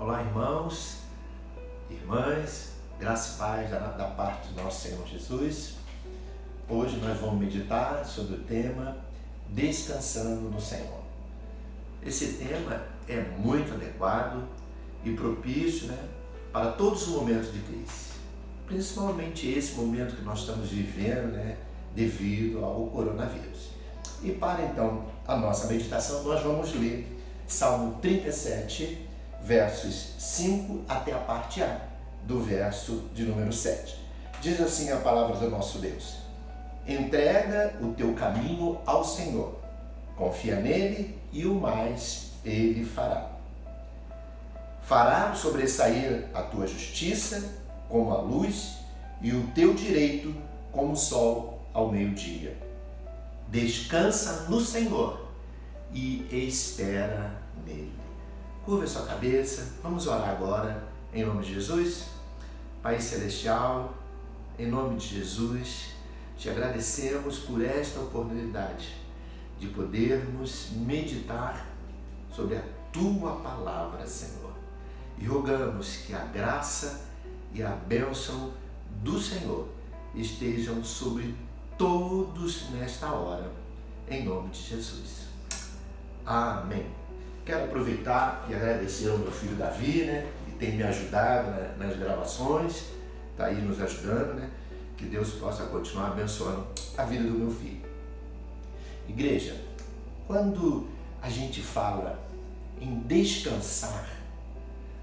Olá, irmãos, irmãs, graça e paz da parte do nosso Senhor Jesus. Hoje nós vamos meditar sobre o tema Descansando no Senhor. Esse tema é muito adequado e propício, para todos os momentos de crise, principalmente esse momento que nós estamos vivendo, devido ao coronavírus. E para então a nossa meditação, nós vamos ler Salmo 37, versos 5 até a parte A, do verso de número 7. Diz assim a palavra do nosso Deus: entrega o teu caminho ao Senhor, confia nele e o mais ele fará. Fará sobressair a tua justiça como a luz e o teu direito como o sol ao meio-dia. Descansa no Senhor e espera nele. Curva a sua cabeça, vamos orar agora em nome de Jesus. Pai Celestial, em nome de Jesus, te agradecemos por esta oportunidade de podermos meditar sobre a tua palavra, Senhor. E rogamos que a graça e a bênção do Senhor estejam sobre todos nesta hora, em nome de Jesus. Amém. Quero aproveitar e agradecer ao meu filho Davi, que tem me ajudado nas gravações, está aí nos ajudando, que Deus possa continuar abençoando a vida do meu filho. Igreja, quando a gente fala em descansar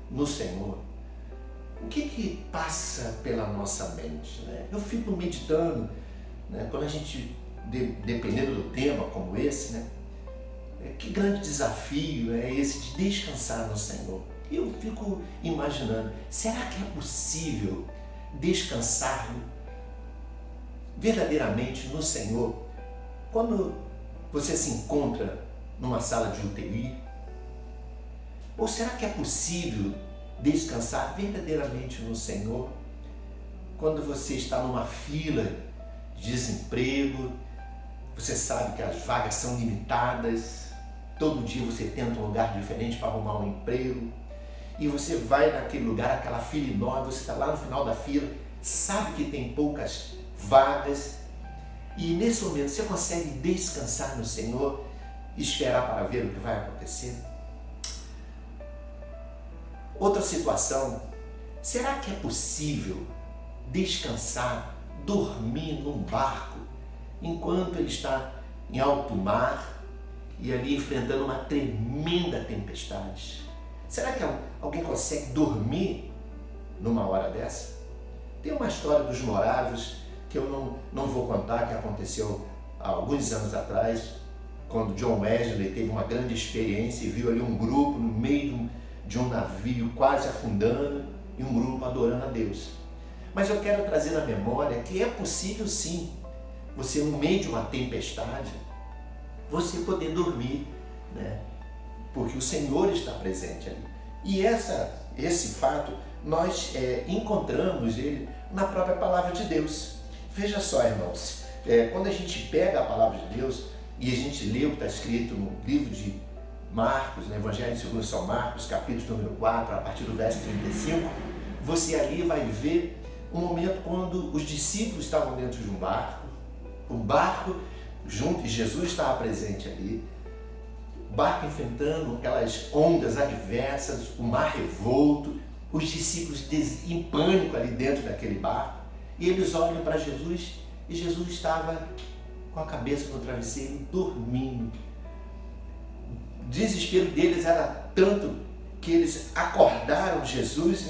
no Senhor, o que passa pela nossa mente? Eu fico meditando, quando a gente, dependendo do tema como esse, que grande desafio é esse de descansar no Senhor. Eu fico imaginando, será que é possível descansar verdadeiramente no Senhor quando você se encontra numa sala de UTI? Ou será que é possível descansar verdadeiramente no Senhor quando você está numa fila de desemprego? Você sabe que as vagas são limitadas, todo dia você tenta um lugar diferente para arrumar um emprego, e você vai naquele lugar, aquela fila enorme, você está lá no final da fila, sabe que tem poucas vagas, e nesse momento você consegue descansar no Senhor e esperar para ver o que vai acontecer? Outra situação, será que é possível descansar, dormir num barco, enquanto ele está em alto mar e ali enfrentando uma tremenda tempestade? Será que alguém consegue dormir numa hora dessa? Tem uma história dos morávios que eu não vou contar, que aconteceu há alguns anos atrás, quando John Wesley teve uma grande experiência e viu ali um grupo no meio de um navio quase afundando e um grupo adorando a Deus. Mas eu quero trazer na memória que é possível sim, você no meio de uma tempestade, você poder dormir, porque o Senhor está presente ali. E esse fato, nós encontramos ele na própria palavra de Deus. Veja só, irmãos, quando a gente pega a palavra de Deus e a gente lê o que está escrito no livro de Marcos, no Evangelho segundo São Marcos, capítulo número 4, a partir do verso 35, você ali vai ver um momento quando os discípulos estavam dentro de um barco, o barco junto, e Jesus estava presente ali, o barco enfrentando aquelas ondas adversas, o mar revolto, os discípulos em pânico ali dentro daquele barco, e eles olham para Jesus, e Jesus estava com a cabeça no travesseiro, dormindo. O desespero deles era tanto que eles acordaram Jesus,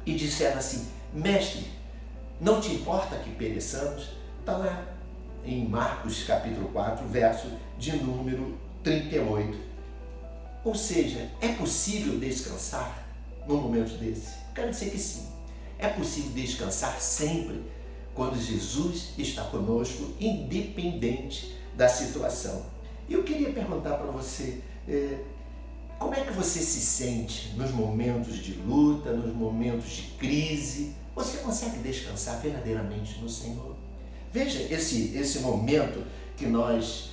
e disseram assim: mestre, não te importa que pereçamos? Está lá em Marcos capítulo 4, verso de número 38. Ou seja, é possível descansar num momento desse? Quero dizer que sim. É possível descansar sempre quando Jesus está conosco, independente da situação. E eu queria perguntar para você, como é que você se sente nos momentos de luta, nos momentos de crise? Você consegue descansar verdadeiramente no Senhor? Veja esse momento que nós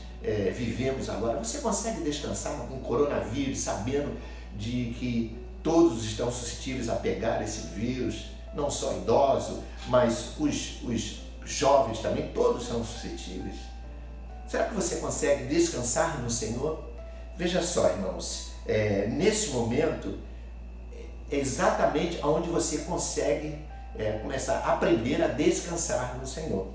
vivemos agora. Você consegue descansar com o coronavírus, sabendo de que todos estão suscetíveis a pegar esse vírus, não só idosos, mas os jovens também, todos são suscetíveis. Será que você consegue descansar no Senhor? Veja só, irmãos, nesse momento é exatamente onde você consegue começar a aprender a descansar no Senhor.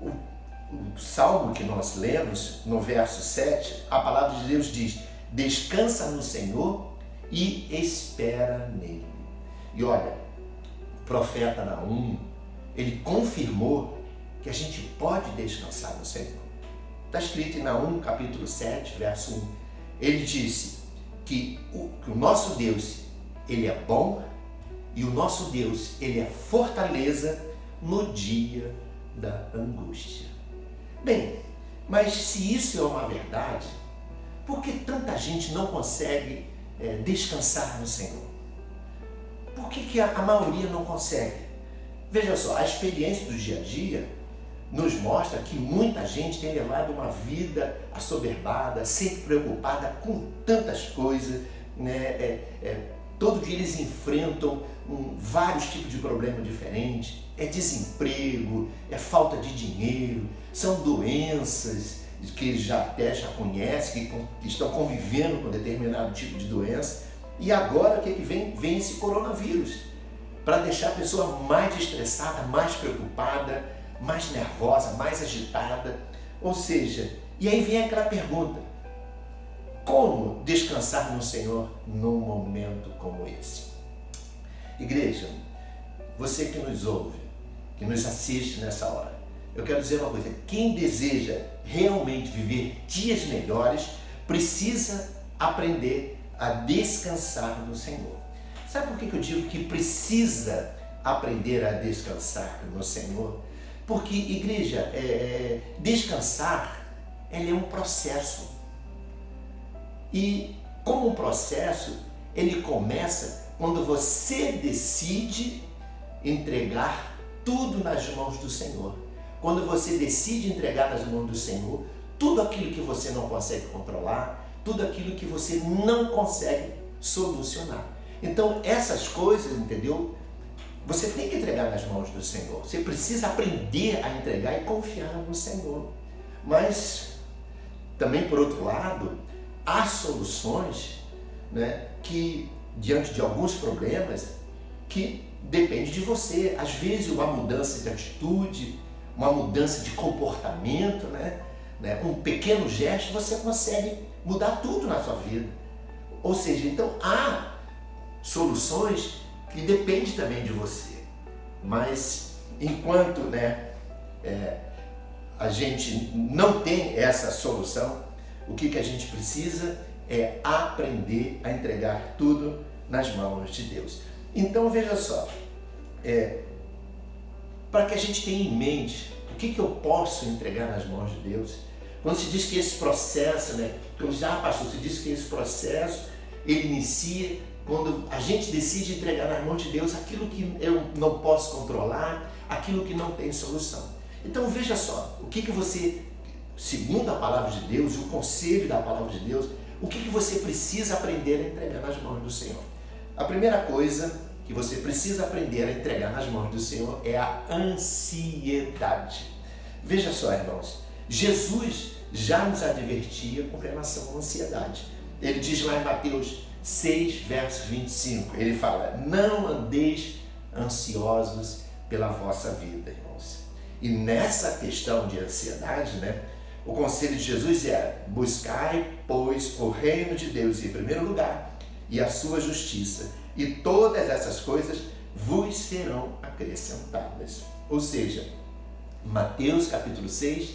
O salmo que nós lemos, no verso 7, a palavra de Deus diz: descansa no Senhor e espera nele. E olha, o profeta Naum, ele confirmou que a gente pode descansar no Senhor. Está escrito em Naum, capítulo 7, verso 1. Ele disse que o nosso Deus, ele é bom, e o nosso Deus, ele é fortaleza no dia da angústia. Bem, mas se isso é uma verdade, por que tanta gente não consegue descansar no Senhor? Por que a maioria não consegue? Veja só, a experiência do dia a dia nos mostra que muita gente tem levado uma vida assoberbada, sempre preocupada com tantas coisas, né? Todo dia eles enfrentam vários tipos de problemas diferentes. É desemprego, é falta de dinheiro, são doenças que eles já conhecem, que estão convivendo com determinado tipo de doença. E agora o que vem? Vem esse coronavírus, para deixar a pessoa mais estressada, mais preocupada, mais nervosa, mais agitada. Ou seja, e aí vem aquela pergunta: como descansar no Senhor num momento como esse? Igreja, você que nos ouve, que nos assiste nessa hora, eu quero dizer uma coisa: quem deseja realmente viver dias melhores precisa aprender a descansar no Senhor. Sabe por que eu digo que precisa aprender a descansar no Senhor? Porque, igreja, descansar, ele é um processo. E como um processo, ele começa quando você decide entregar tudo nas mãos do Senhor. Quando você decide entregar nas mãos do Senhor tudo aquilo que você não consegue controlar, tudo aquilo que você não consegue solucionar. Então, essas coisas, entendeu? Você tem que entregar nas mãos do Senhor. Você precisa aprender a entregar e confiar no Senhor. Mas, também por outro lado, há soluções, né, que, diante de alguns problemas, que depende de você. Às vezes, uma mudança de atitude, uma mudança de comportamento, né, um pequeno gesto, você consegue mudar tudo na sua vida. Ou seja, então há soluções que dependem também de você. Mas enquanto a gente não tem essa solução, o que a gente precisa é aprender a entregar tudo nas mãos de Deus. Então veja só, para que a gente tenha em mente o que eu posso entregar nas mãos de Deus. Quando se diz que esse processo, pastor, se diz que esse processo, ele inicia quando a gente decide entregar nas mãos de Deus aquilo que eu não posso controlar, aquilo que não tem solução. Então veja só, o que você, segundo a palavra de Deus, o conselho da palavra de Deus, o que você precisa aprender a entregar nas mãos do Senhor? A primeira coisa que você precisa aprender a entregar nas mãos do Senhor é a ansiedade. Veja só, irmãos, Jesus já nos advertia com relação à ansiedade. Ele diz lá em Mateus 6, verso 25, ele fala: não andeis ansiosos pela vossa vida, irmãos. E nessa questão de ansiedade, o conselho de Jesus é: buscai, pois, o reino de Deus em primeiro lugar e a sua justiça, e todas essas coisas vos serão acrescentadas. Ou seja, Mateus capítulo 6,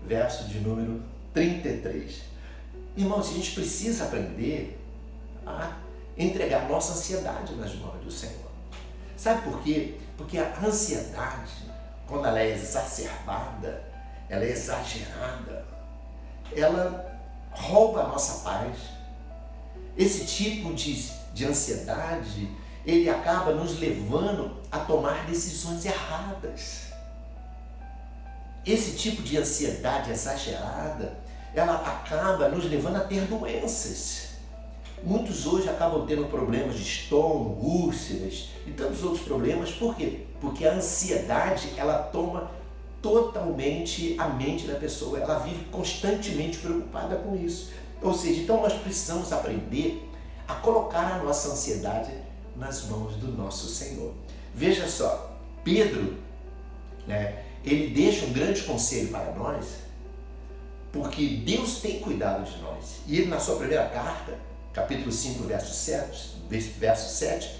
verso de número 33. Irmãos, a gente precisa aprender a entregar nossa ansiedade nas mãos do Senhor. Sabe por quê? Porque a ansiedade, quando ela é exacerbada, ela é exagerada, ela rouba a nossa paz. Esse tipo de ansiedade, ele acaba nos levando a tomar decisões erradas. Esse tipo de ansiedade exagerada, ela acaba nos levando a ter doenças. Muitos hoje acabam tendo problemas de estômago, úlceras e tantos outros problemas. Por quê? Porque a ansiedade, ela toma totalmente a mente da pessoa. Ela vive constantemente preocupada com isso. Ou seja, então nós precisamos aprender a colocar a nossa ansiedade nas mãos do nosso Senhor. Veja só, Pedro, ele deixa um grande conselho para nós, porque Deus tem cuidado de nós. E ele, na sua primeira carta, capítulo 5, verso 7,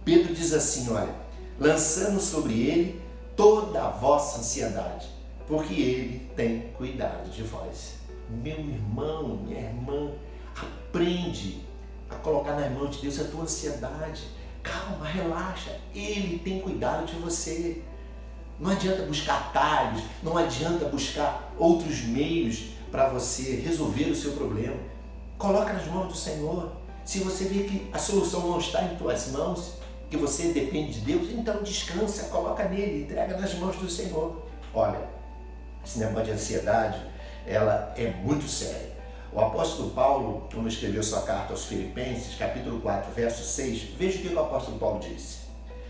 Pedro diz assim, olha, lançando sobre ele toda a vossa ansiedade, porque ele tem cuidado de vós. Meu irmão, minha irmã, aprende a colocar nas mãos de Deus a tua ansiedade. Calma, relaxa, ele tem cuidado de você. Não adianta buscar atalhos, não adianta buscar outros meios para você resolver o seu problema. Coloca nas mãos do Senhor. Se você vê que a solução não está em tuas mãos, que você depende de Deus, então descansa, coloca nele, entrega nas mãos do Senhor. Olha, esse negócio de ansiedade, ela é muito séria. O apóstolo Paulo, quando escreveu sua carta aos Filipenses, capítulo 4, verso 6, veja o que o apóstolo Paulo disse.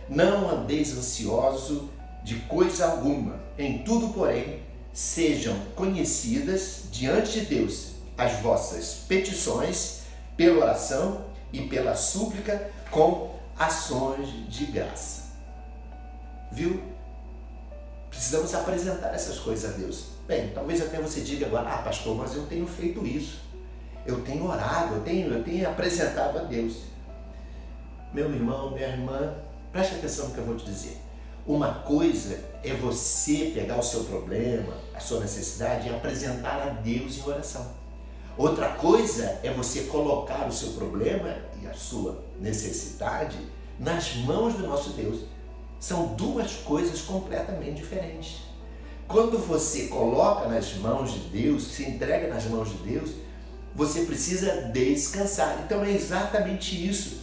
Não andeis ansioso de coisa alguma, em tudo, porém, sejam conhecidas diante de Deus as vossas petições pela oração e pela súplica com ações de graça. Viu? Precisamos apresentar essas coisas a Deus. Bem, talvez até você diga agora, pastor, mas eu tenho feito isso. Eu tenho orado, eu tenho apresentado a Deus. Meu irmão, minha irmã, preste atenção no que eu vou te dizer. Uma coisa é você pegar o seu problema, a sua necessidade e apresentar a Deus em oração. Outra coisa é você colocar o seu problema e a sua necessidade nas mãos do nosso Deus. São duas coisas completamente diferentes. Quando você coloca nas mãos de Deus, se entrega nas mãos de Deus, você precisa descansar. Então é exatamente isso.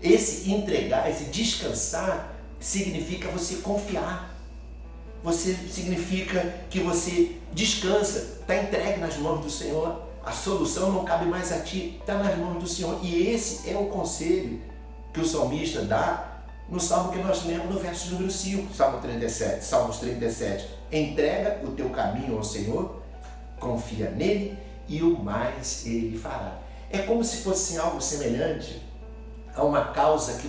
Esse entregar, esse descansar, significa você confiar. Significa que você descansa, está entregue nas mãos do Senhor. A solução não cabe mais a ti, está nas mãos do Senhor. E esse é o conselho que o salmista dá no salmo que nós lemos no verso número 5, Salmos 37. Entrega o teu caminho ao Senhor, confia nele e o mais ele fará. É como se fosse algo semelhante a uma causa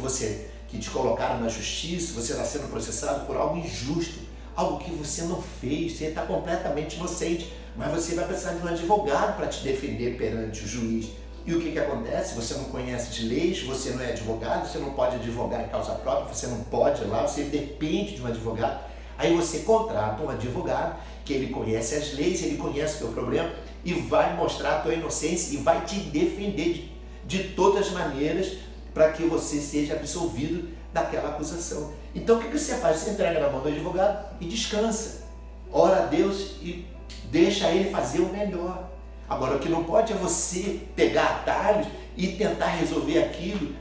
que te colocaram na justiça, você está sendo processado por algo injusto, algo que você não fez, você está completamente inocente, mas você vai precisar de um advogado para te defender perante o juiz. E o que acontece? Você não conhece de leis, você não é advogado, você não pode advogar em causa própria, você não pode ir lá, você depende de um advogado. Aí você contrata um advogado que ele conhece as leis, ele conhece o teu problema e vai mostrar a tua inocência e vai te defender de todas as maneiras para que você seja absolvido daquela acusação. Então o que você faz? Você entrega na mão do advogado e descansa. Ora a Deus e deixa ele fazer o melhor. Agora, o que não pode é você pegar atalhos e tentar resolver aquilo,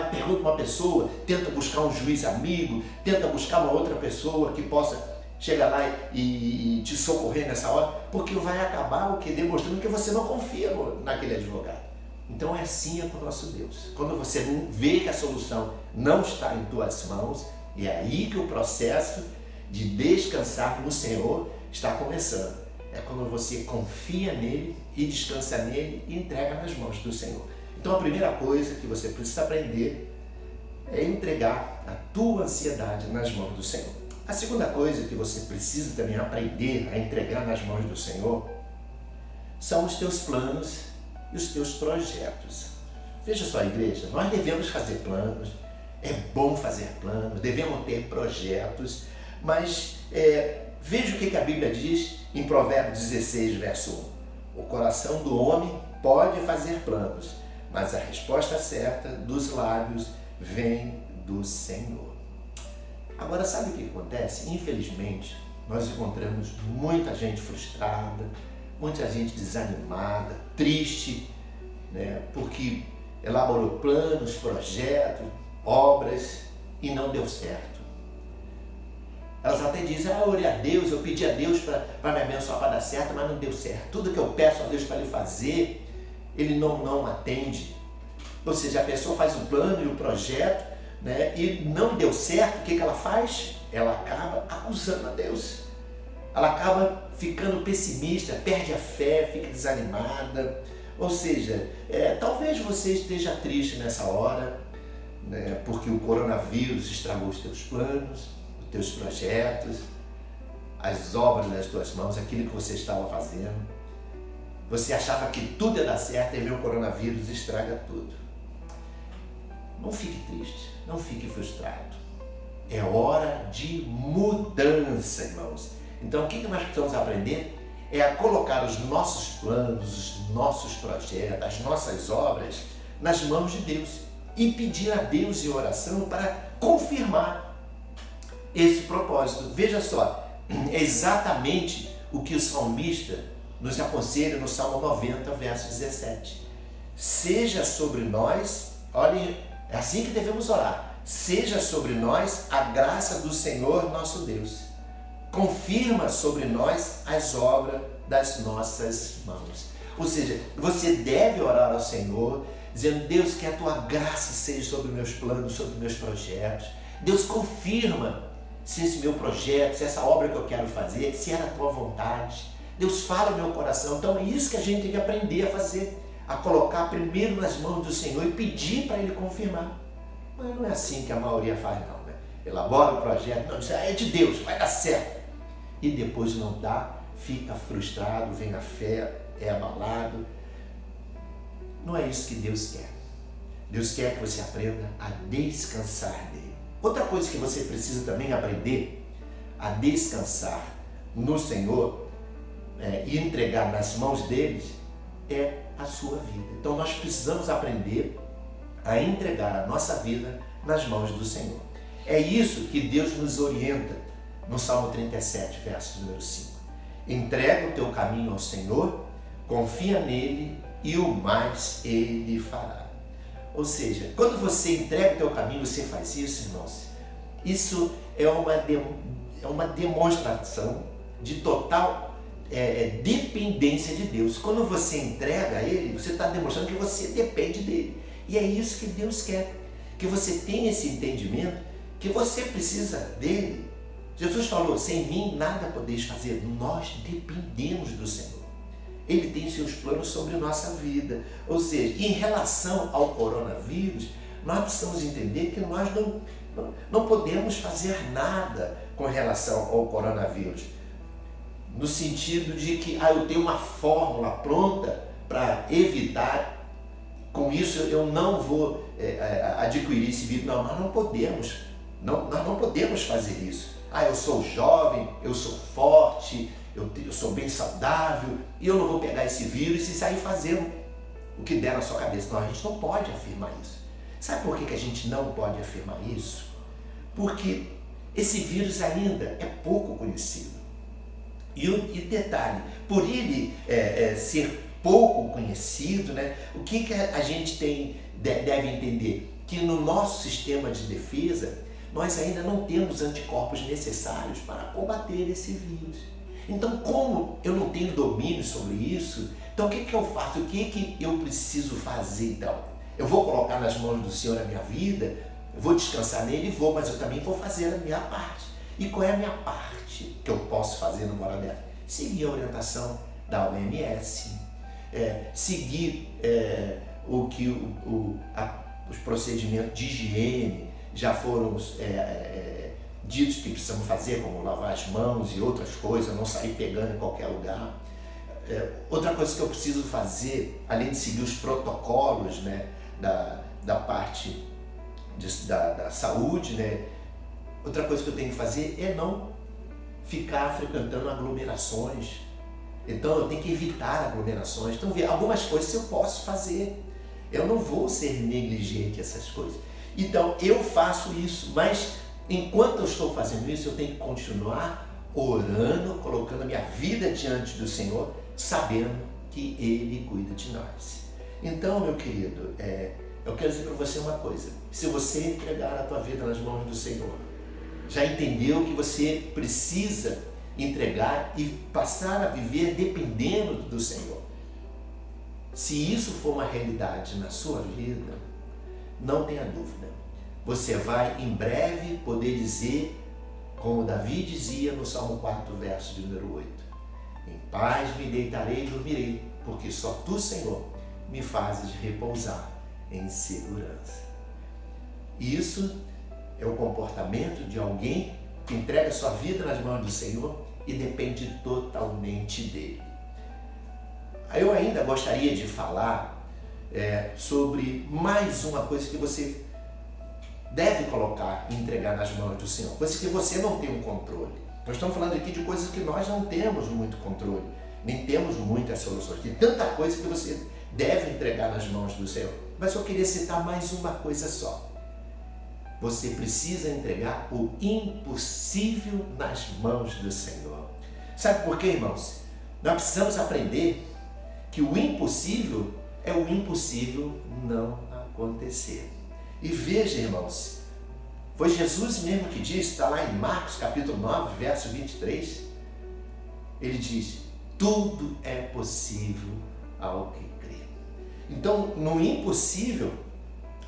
pergunta uma pessoa, tenta buscar um juiz amigo, tenta buscar uma outra pessoa que possa chegar lá e te socorrer nessa hora, porque vai acabar demonstrando que você não confia naquele advogado. Então é assim com o nosso Deus. Quando você vê que a solução não está em tuas mãos, é aí que o processo de descansar no Senhor está começando. É quando você confia nele e descansa nele e entrega nas mãos do Senhor. Então a primeira coisa que você precisa aprender é entregar a tua ansiedade nas mãos do Senhor. A segunda coisa que você precisa também aprender a entregar nas mãos do Senhor são os teus planos e os teus projetos. Veja só, igreja, nós devemos fazer planos, é bom fazer planos, devemos ter projetos, mas veja o que a Bíblia diz em Provérbios 16, verso 1. O coração do homem pode fazer planos, mas a resposta certa dos lábios vem do Senhor. Agora, sabe o que acontece? Infelizmente, nós encontramos muita gente frustrada, muita gente desanimada, triste, porque elaborou planos, projetos, obras e não deu certo. Elas até dizem, eu orei a Deus, eu pedi a Deus para me abençoar, para dar certo, mas não deu certo. Tudo que eu peço a Deus para Ele fazer, ele não atende. Ou seja, a pessoa faz o plano e o projeto, né, e não deu certo, o que ela faz? Ela acaba acusando a Deus. Ela acaba ficando pessimista, perde a fé, fica desanimada. Ou seja, talvez você esteja triste nessa hora, né, porque o coronavírus estragou os teus planos, os teus projetos, as obras das tuas mãos, aquilo que você estava fazendo. Você achava que tudo ia dar certo e vem o coronavírus e estraga tudo. Não fique triste, não fique frustrado. É hora de mudança, irmãos. Então, o que nós precisamos aprender é a colocar os nossos planos, os nossos projetos, as nossas obras nas mãos de Deus e pedir a Deus em oração para confirmar esse propósito. Veja só, é exatamente o que o salmista nos aconselha no Salmo 90, verso 17. Seja sobre nós, olhem, é assim que devemos orar, seja sobre nós a graça do Senhor nosso Deus. Confirma sobre nós as obras das nossas mãos. Ou seja, você deve orar ao Senhor, dizendo: Deus, que a tua graça seja sobre meus planos, sobre meus projetos. Deus, confirma se esse meu projeto, se essa obra que eu quero fazer, se é a tua vontade. Deus, fala no meu coração. Então é isso que a gente tem que aprender a fazer, a colocar primeiro nas mãos do Senhor e pedir para Ele confirmar. Mas não é assim que a maioria faz, não, né? Elabora o projeto, não, isso é de Deus, vai dar certo. E depois não dá, fica frustrado, vem a fé, é abalado. Não é isso que Deus quer. Deus quer que você aprenda a descansar dele. Outra coisa que você precisa também aprender a descansar no Senhor e entregar nas mãos deles é a sua vida. Então nós precisamos aprender a entregar a nossa vida nas mãos do Senhor. É isso que Deus nos orienta no Salmo 37, verso número 5. Entrega o teu caminho ao Senhor, confia nele e o mais ele fará. Ou seja, quando você entrega o teu caminho, você faz isso, irmãos. Isso é uma demonstração de total dependência de Deus. Quando você entrega a Ele, você está demonstrando que você depende dele. E é isso que Deus quer, que você tenha esse entendimento, que você precisa dele. Jesus falou: sem mim nada podeis fazer. Nós dependemos do Senhor. Ele tem seus planos sobre a nossa vida. Ou seja, em relação ao coronavírus, nós precisamos entender que nós não podemos fazer nada com relação ao coronavírus. No sentido de que eu tenho uma fórmula pronta para evitar, com isso eu não vou adquirir esse vírus. Não, nós não podemos. Nós não podemos fazer isso. Eu sou jovem, eu sou forte, eu sou bem saudável e eu não vou pegar esse vírus e sair fazendo o que der na sua cabeça. Não, a gente não pode afirmar isso. Sabe por que a gente não pode afirmar isso? Porque esse vírus ainda é pouco conhecido. E detalhe, por ele ser pouco conhecido, né, o que a gente deve entender? Que no nosso sistema de defesa, nós ainda não temos anticorpos necessários para combater esse vírus. Então, como eu não tenho domínio sobre isso, então o que eu faço? O que eu preciso fazer então? Eu vou colocar nas mãos do Senhor a minha vida, eu vou descansar nele, mas eu também vou fazer a minha parte. E qual é a minha parte que eu posso fazer numa hora dessa? Seguir a orientação da OMS, seguir os procedimentos de higiene já foram ditos que precisamos fazer, como lavar as mãos e outras coisas, não sair pegando em qualquer lugar. Outra coisa que eu preciso fazer, além de seguir os protocolos, né, da parte da saúde, né, outra coisa que eu tenho que fazer é não ficar frequentando aglomerações. Então eu tenho que evitar aglomerações. Então, algumas coisas eu posso fazer. Eu não vou ser negligente essas coisas. Então eu faço isso, mas enquanto eu estou fazendo isso, eu tenho que continuar orando, colocando a minha vida diante do Senhor, sabendo que Ele cuida de nós. Então, meu querido, eu quero dizer para você uma coisa: se você entregar a tua vida nas mãos do Senhor, já entendeu que você precisa entregar e passar a viver dependendo do Senhor. Se isso for uma realidade na sua vida, não tenha dúvida. Você vai em breve poder dizer, como Davi dizia no Salmo 4, verso de número 8: em paz me deitarei e dormirei, porque só tu, Senhor, me fazes repousar em segurança. Isso é o comportamento de alguém que entrega sua vida nas mãos do Senhor e depende totalmente dele. Eu ainda gostaria de falar sobre mais uma coisa que você deve colocar e entregar nas mãos do Senhor, coisas que você não tem um controle. Nós estamos falando aqui de coisas que nós não temos muito controle, nem temos muitas soluções. Tem tanta coisa que você deve entregar nas mãos do Senhor. Mas eu queria citar mais uma coisa só. Você precisa entregar o impossível nas mãos do Senhor. Sabe por quê, irmãos? Nós precisamos aprender que o impossível é o impossível não acontecer. E veja, irmãos, foi Jesus mesmo que disse, está lá em Marcos capítulo 9, verso 23, ele diz: tudo é possível ao que crê. Então, no impossível,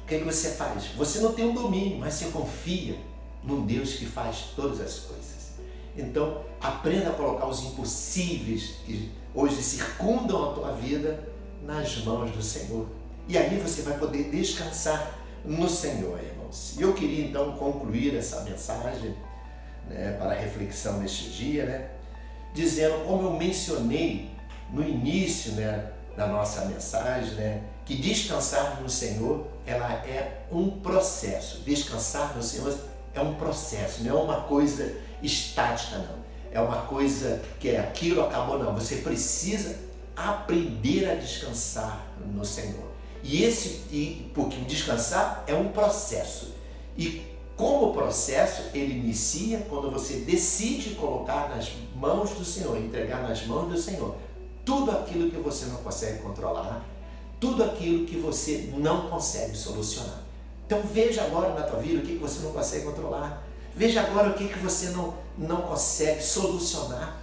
o que você faz? Você não tem um domínio, mas você confia num Deus que faz todas as coisas. Então, aprenda a colocar os impossíveis que hoje circundam a tua vida nas mãos do Senhor. E aí você vai poder descansar no Senhor, irmãos. E eu queria então concluir essa mensagem, para a reflexão neste dia, dizendo, como eu mencionei no início, da nossa mensagem, que descansar no Senhor, ela é um processo. Descansar no Senhor é um processo, não é uma coisa estática, não. É uma coisa que é aquilo, acabou, não. Você precisa aprender a descansar no Senhor. Porque descansar é um processo. E como processo, ele inicia quando você decide colocar nas mãos do Senhor, entregar nas mãos do Senhor tudo aquilo que você não consegue controlar, tudo aquilo que você não consegue solucionar. Então veja agora na tua vida o que você não consegue controlar. Veja agora o que você não consegue solucionar.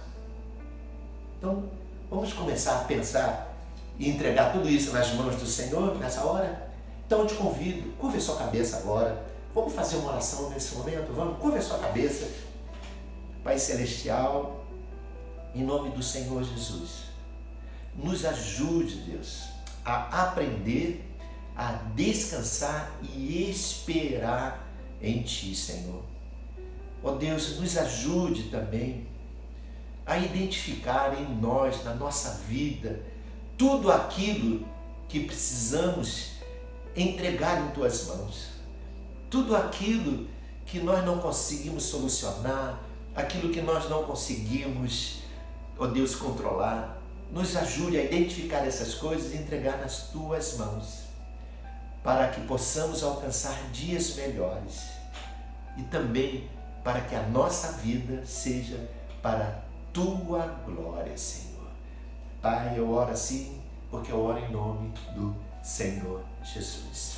Então vamos começar a pensar e entregar tudo isso nas mãos do Senhor nessa hora? Então eu te convido, curva a sua cabeça agora. Vamos fazer uma oração nesse momento? Vamos, curva a sua cabeça. Pai Celestial, em nome do Senhor Jesus, nos ajude, Deus, a aprender a descansar e esperar em Ti, Senhor. Ó Deus, nos ajude também a identificar em nós, na nossa vida, tudo aquilo que precisamos entregar em Tuas mãos. Tudo aquilo que nós não conseguimos solucionar, aquilo que nós não conseguimos, ó Deus, controlar. Nos ajude a identificar essas coisas e entregar nas Tuas mãos, para que possamos alcançar dias melhores e também para que a nossa vida seja para a Tua glória, Senhor. Pai, eu oro assim porque eu oro em nome do Senhor Jesus.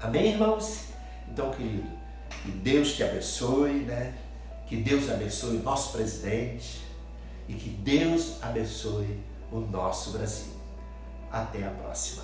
Amém, irmãos? Então, querido, que Deus te abençoe, Que Deus abençoe o nosso presidente e que Deus abençoe o nosso Brasil. Até a próxima.